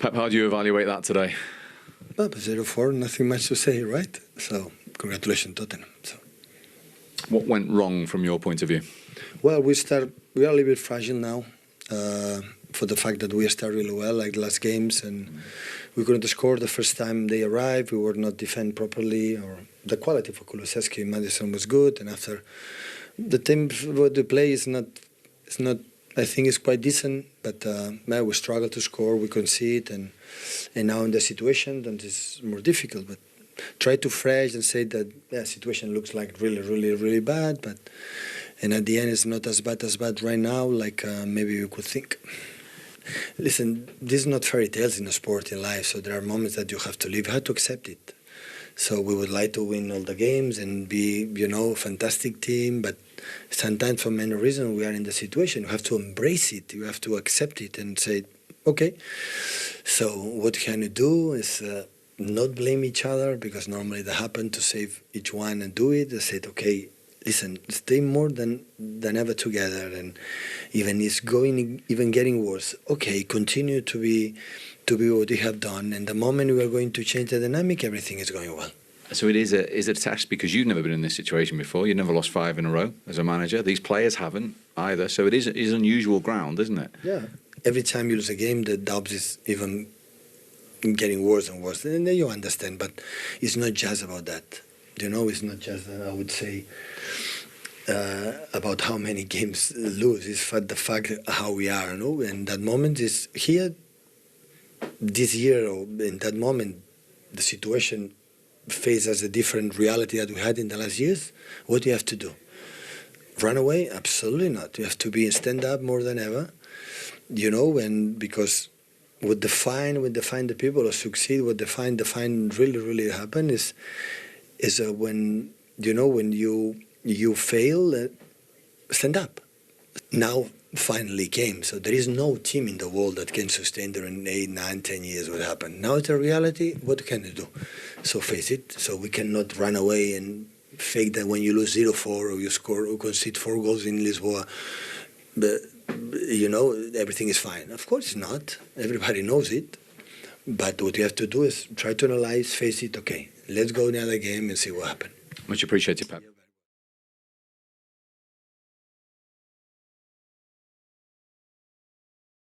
Pep, how do you evaluate that today? Well, 0-4, nothing much to say, right? So, congratulations, Tottenham. So, what went wrong from your point of view? well, we are a little bit fragile now for the fact that we started really well, like the last games, and we couldn't score the first time they arrived. We were not defend properly, or the quality for Kulusevski and Madison was good, and after the team what they play is not. I think it's quite decent, but we struggle to score. We concede, and now in the situation, that is more difficult. But try to phrase and say that situation looks like really, really, really bad, and at the end it's not as bad right now, like maybe you could think. Listen, this is not fairy tales in a sport in life, so there are moments that you have to live. You have to accept it. So we would like to win all the games and be, a fantastic team, but sometimes for many reasons we are in the situation. You have to embrace it. You have to accept it and say, okay. So what can you do is not blame each other, because normally that happens, to save each one and do it. They said, okay, listen, stay more than ever together, and even it's getting worse. Okay, continue to be what you have done, and the moment we are going to change the dynamic, everything is going well. So it is a test, because you've never been in this situation before. You've never lost 5 in a row as a manager. These players haven't either. So it is unusual ground, isn't it? Yeah. Every time you lose a game, the doubts is even getting worse and worse. And then you understand, but it's not just about that. It's not just, I would say, about how many games lose. It's the fact how we are, And that moment is here, this year, or in that moment, the situation faces a different reality that we had in the last years. What do you have to do? Run away? Absolutely not. You have to stand up more than ever, and because what define the people who succeed, what define really, really happen is when, when you fail, stand up. Now, finally came. So there is no team in the world that can sustain during 8, 9, 10 years what happened. Now it's a reality. What can you do? So face it. So we cannot run away and fake that when you lose 0-4 or you score or concede 4 goals in Lisboa, but, everything is fine. Of course it's not. Everybody knows it. But what you have to do is try to analyze, face it. Okay, let's go another game and see what happens. Much appreciated, Pep.